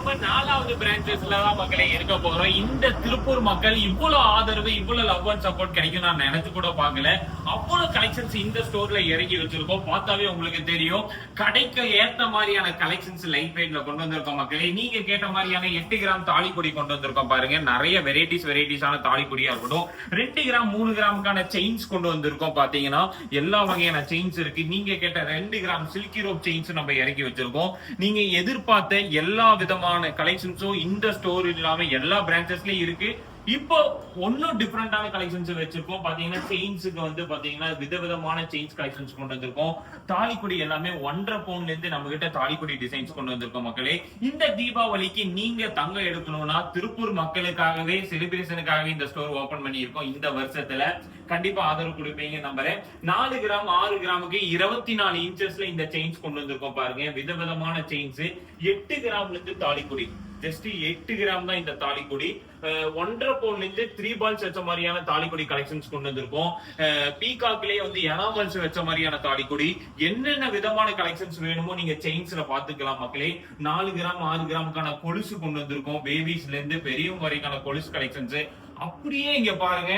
நம்ம 4வது பிரான்ச்சஸ்ல தான் மக்களே இருக்க போறோம். இந்த திருப்பூர் மக்கள் இவ்வளவு ஆதரவு, இவ்வளவு லவ் அண்ட் சப்போர்ட் கிடைக்கும் நான் நினைச்சு கூட பார்க்கல. அவ்வளவு கலெக்ஷன்ஸ் இந்த ஸ்டோர்ல இறக்கி வச்சிருக்கோம். பார்த்தாவே உங்களுக்கு தெரியும். கடைக்கு ஏத்த மாதிரியான கலெக்ஷன்ஸ் லைட் வெயிட்ல கொண்டு வந்திருக்கோம் மக்களே. நீங்க கேட்ட மாதிரியான 8 கிராம் தாலிக்கொடி கொண்டு வந்திருக்கோம் பாருங்க. நிறைய வெரைட்டிஸான தாலிக்கொடியா இருக்கட்டும். 2 கிராம் 3 கிராமுக்கான செயின்ஸ் கொண்டு வந்திருக்கோம். பாத்தீங்கன்னா எல்லா வகையான செயின்ஸ் இருக்கு. நீங்க கேட்ட 2 கிராம் சில்கி ரோப் செயின்ஸ் நம்ம இறக்கி வச்சிருக்கோம். நீங்க எதிர்பார்த்த எல்லா விதமான கலெக்ஷன்ஸும் இந்த ஸ்டோர் இல்லாம எல்லா பிரான்ச்சஸ்லயும் இருக்கு. இப்போ ஒன்னும் டிஃபரெண்டான கலெக்ஷன்ஸ் வச்சிருக்கோம். பாத்தீங்கன்னா செயின்ஸுக்கு வந்து பாத்தீங்கன்னா விதவிதமான செயின்ஸ் கலெக்ஷன்ஸ் கொண்டு வந்திருக்கோம். தாலிக்குடி எல்லாமே 1.5 பவுன்ல இருந்து நம்ம கிட்ட தாலிக்குடி டிசைன்ஸ் கொண்டு வந்திருக்கோம் மக்களே. இந்த தீபாவளிக்கு நீங்க தங்கம் எடுக்கணும்னா திருப்பூர் மக்களுக்காகவே செலிப்ரேஷனுக்காகவே இந்த ஸ்டோர் ஓபன் பண்ணி இருக்கோம். இந்த வருஷத்துல கண்டிப்பா ஆதரவு கொடுப்பீங்க நம்புறேன். 4 கிராம் 6 கிராமுக்கு 24 இன்ச்சஸ்ல இந்த செயின்ஸ் கொண்டு வந்திருக்கோம் பாருங்க. விதவிதமான செயின்ஸ். 8 கிராம்ல இருந்து தாலிக்குடி ஜஸ்ட் 8 கிராம் தான் இந்த தாலிக்குடி. 1.5 பவுன்ல இருந்து 3 பால்ஸ் வச்ச மாதிரியான தாலிக்குடி கலெக்ஷன்ஸ் கொண்டு வந்திருக்கோம். பீகாக்லயே வந்து எனாமல்ஸ் வச்ச மாதிரியான தாலிக்குடி. என்னென்ன விதமான கலெக்ஷன்ஸ் வேணுமோ நீங்க செயின்ஸ்ல பாத்துக்கலாம் மக்களே. 4 கிராம் 6 கிராமுக்கான கொலுசு கொண்டு வந்திருக்கோம். பேபிஸ்ல இருந்து பெரியவங்க வரைக்கான கொலுசு கலெக்ஷன்ஸ். அப்படியே இங்க பாருங்க,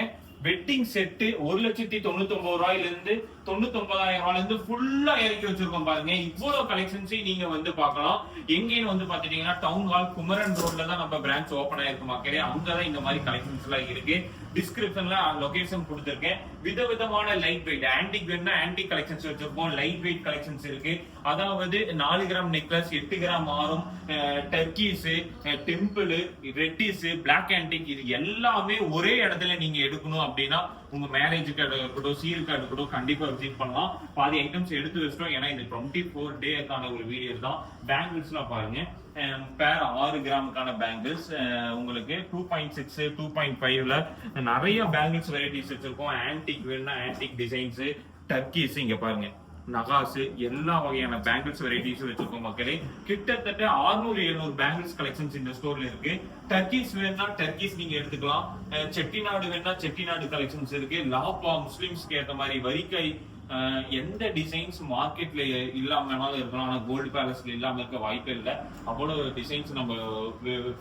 வெட்டிங் செட்டு 1,99,000 இருந்து 99,000 ஃபுல்லா இறக்கி வச்சிருக்கோம் பாருங்க. இவ்வளவு கலெக்ஷன்ஸையும் நீங்க வந்து பார்க்கலாம். எங்கேன்னு வந்து பாத்துட்டீங்கன்னா டவுன் ஹால் குமரன் ரோட்ல தான் நம்ம பிரான்ச் ஓபன் ஆயிருக்கு மக்களே. அங்கதான் இந்த மாதிரி கலெக்ஷன்ஸ் எல்லாம் இருக்கு. டிஸ்கிரிப்ஷன்ல லொகேஷன் கொடுத்திருக்கேன். விதவிதமான லைட் வெயிட் ஆன்டிக் வேணும்னா ஆன்டிக் கலெக்ஷன்ஸ் வச்சிருக்கோம். லைட் வெயிட் கலெக்ஷன்ஸ் இருக்கு. அதாவது 4 கிராம் நெக்லஸ், 8 கிராம் ஆரம், டர்க்கீஸ், டெம்பிள், ரெட்டிஸ், பிளாக் ஆன்டிக், இது எல்லாமே ஒரே இடத்துல நீங்க எடுக்கணும் அப்படின்னா உங்க மேரேஜுக்கு இருக்கட்டும், சீருக்கு இருக்கட்டும், கண்டிப்பா விசிட் பண்ணலாம். பாதி ஐட்டம்ஸ் எடுத்து வச்சிட்டோம். ஏன்னா இது 24 டேக்கான ஒரு வீடியோ தான். பேங்கிள்ஸ்லாம் பாருங்க. பேர் 6 கிராமுக்கான பேங்கிள்ஸ் உங்களுக்கு 2.6 2.5ல நிறைய பேங்கிள்ஸ் வெரைட்டிஸ் வச்சிருக்கோம். ஆன்டிக் வேணும்னா ஆன்டிக் டிசைன்ஸ், டர்க்கீஸ் இங்க பாருங்க, நகாசு, எல்லா வகையான பேங்கிள்ஸ் வெரைட்டிஸ் வச்சிருக்கோம் மக்களே. கிட்டத்தட்ட 600-700 பேங்கிள்ஸ் கலெக்ஷன்ஸ் இந்த ஸ்டோர்ல இருக்கு. டர்க்கீஸ் வேணும்னா டர்க்கீஸ் நீங்க எடுத்துக்கலாம். செட்டிநாடு வேணும்னா செட்டிநாடு கலெக்ஷன்ஸ் இருக்கு. லாப்பா முஸ்லிம்ஸ்க்கு ஏற்ற மாதிரி வரிக்காய், எந்த டிசைன்ஸ் மார்க்கெட்ல இல்லாமனாலும் இருக்கலாம். ஆனா கோல்டு பேலஸ்ல இல்லாம இருக்க வாய்ப்பே இல்லை. அவ்வளவு டிசைன்ஸ் நம்ம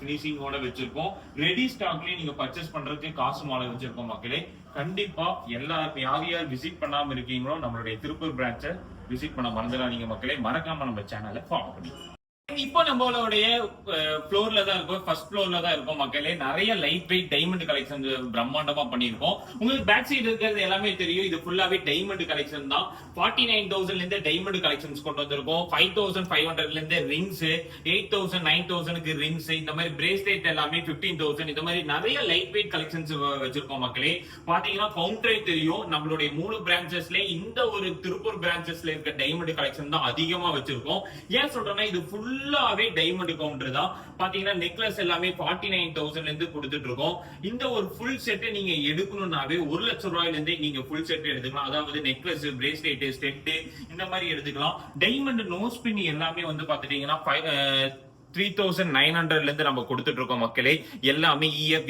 பினிஷிங்கோட வச்சிருக்கோம். ரெடி ஸ்டாக்லயே நீங்க பர்ச்சேஸ் பண்றதுக்கு காசு மாலை வச்சிருக்கோம் மக்களே. கண்டிப்பா எல்லாரும் யார் விசிட் பண்ணாம இருக்கீங்களோ நம்மளுடைய திருப்பூர் பிரான்ச்சை விசிட் பண்ண மறந்துடாதீங்க மக்களே. மறக்காம நம்ம சேனலை ஃபாலோ பண்ணி. இப்போ நம்மளுடைய ஃப்ளோர்ல தான் இருக்கும், ஃபர்ஸ்ட் ஃப்ளோர்ல தான் இருக்கும் மக்களே. நிறைய லைட் வெயிட் டைமண்ட் கலெக்ஷன் பிரம்மாண்டமா பண்ணிருக்கோம். உங்களுக்கு பேக் சைடு இருக்கிறது எல்லாமே தெரியும். இது ஃபுல்லாவே டைமண்ட் கலெக்ஷன் தான். 49,000ல இருந்து டைமண்ட் கலெக்ஷன்ஸ் கொண்டு வந்திருக்கோம். 5,500ல இருந்து ரிங்ஸ், 8,000 9,000க்கு ரிங்ஸ், இந்த மாதிரி பிரேஸ்லெட் எல்லாமே 15,000, இந்த மாதிரி நிறைய லைட் வெயிட் கலெக்ஷன்ஸ் வச்சிருக்கோம் மக்களே. பாத்தீங்கன்னா கவுண்டரே தெரியும். நம்மளுடைய 3 பிரான்ச்சஸ்ல இந்த ஒரு திருப்பூர் பிரான்ச்சஸ்ல இருக்க டைமண்ட் கலெக்ஷன் தான் அதிகமா வச்சிருக்கோம். ஏன் சொல்றேன்னா இது ஃபுல்லாவே டைமண்ட் கவுண்டர் தான். பாத்தீங்கன்னா நெக்லஸ் எல்லாமே 49,000ல இருந்து கொடுத்துட்டு இருக்கோம். இந்த ஒரு ஃபுல் செட் நீங்க எடுக்கணும்னாவே 1 லட்சம் ரூபாயில இருந்து நீங்க ஃபுல் செட் எடுத்துக்கலாம். அதாவது நெக்லஸ், பிரேஸ்லெட், ஸ்டெட் இந்த மாதிரி எடுத்துக்கலாம். டைமண்ட் நோஸ் பின் எல்லாமே வந்து பாத்துட்டீங்கன்னா 3,900ல இருந்து நம்ம கொடுத்துட்டு இருக்கோம் மக்களே. எல்லாமே EF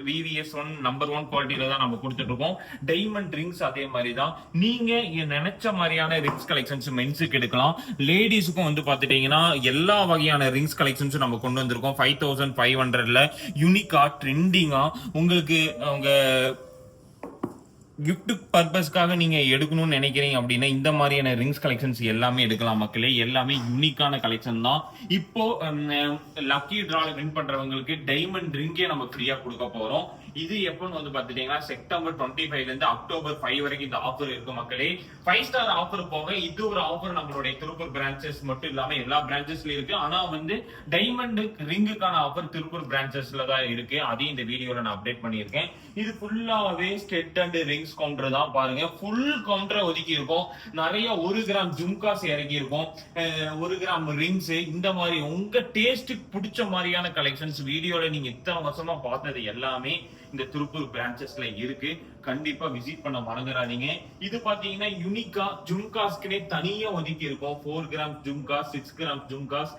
VVS 1 நம்பர் 1 குவாலிட்டியில தான் நம்ம கொடுத்துட்டு இருக்கோம். டைமண்ட் ரிங்ஸ் அதே மாதிரி தான். நீங்க நினைச்ச மாதிரியான ரிங்ஸ் கலெக்ஷன்ஸ் மென்ஸுக்கு எடுக்கலாம். லேடிஸுக்கும் வந்து பாத்துட்டீங்கன்னா எல்லா வகையான ரிங்ஸ் கலெக்ஷன்ஸும் நம்ம கொண்டு வந்திருக்கோம். 5,500ல யூனிக்கா ட்ரெண்டிங்கா உங்களுக்கு உங்க கிஃப்ட் பர்பஸ்க்காக நீங்க எடுக்கணும்னு நினைக்கிறீங்க அப்படின்னா இந்த மாதிரியான ரிங்ஸ் கலெக்ஷன்ஸ் எல்லாமே எடுக்கலாம் மக்களே. எல்லாமே யூனிக்கான கலெக்ஷன் தான். இப்போ லக்கி டிரால வின் பண்றவங்களுக்கு டைமண்ட் ரிங்கே நம்ம ஃப்ரீயா கொடுக்க போறோம். இது எப்பன்னு வந்து பாத்துட்டீங்கன்னா செப்டம்பர் 25ல இருந்து அக்டோபர் 5 வரைக்கும் இந்த ஆஃபர் இருக்கு மக்களே. 5 ஸ்டார் ஆஃபர் போக இது ஒரு ஆஃபர் நம்மளுடைய திருப்பூர் பிரான்ச்சஸ் மட்டும் இல்லாம எல்லா பிரான்ச்சஸ்ல இருக்கு. ஆனா வந்து டைமண்ட் ரிங்குக்கான ஆஃபர் திருப்பூர் பிரான்ச்சஸ்ல தான் இருக்கு. அதையும் இந்த வீடியோல நான் அப்டேட் பண்ணியிருக்கேன். இது ஃபுல்லாவே ஸ்டெட் அண்ட் ரிங்ஸ் கவுண்டர் தான். பாருங்க ஃபுல் கவுண்டரை ஒதுக்கி இருக்கும். நிறைய 1 கிராம் ஜும்காஸ் இறக்கி இருக்கும், 1 கிராம் ரிங்ஸ், இந்த மாதிரி உங்க டேஸ்டுக்கு பிடிச்ச மாதிரியான கலெக்ஷன்ஸ் வீடியோல நீங்க இத்தனை வருஷமா பார்த்தது எல்லாமே இந்த திருப்பூர் பிரான்ச்சஸ்ல இருக்கு. கண்டிப்பா விசிட் பண்ண மறந்துடாதீங்க. இது பாத்தீங்கன்னா யூனிக்கா ஜும்காஸ்க்குனே தனியா ஒதுக்கி இருக்கும். 4 gram jhumkas, 6 gram jhumkas,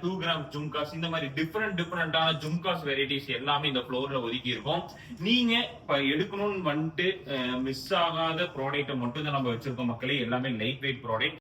2 gram jhumkas, இந்த மாதிரி டிஃபரெண்டான ஜும்காஸ் வெரைட்டிஸ் எல்லாமே இந்த ஃப்ளோர்ல ஒதுக்கி இருக்கும். நீங்க இப்ப எடுக்கணும்னு வந்துட்டு மிஸ் ஆகாத ப்ராடக்ட் மட்டும் தான் நம்ம வச்சிருக்கோம் மக்களே. எல்லாமே லைட் வெயிட் ப்ராடக்ட்.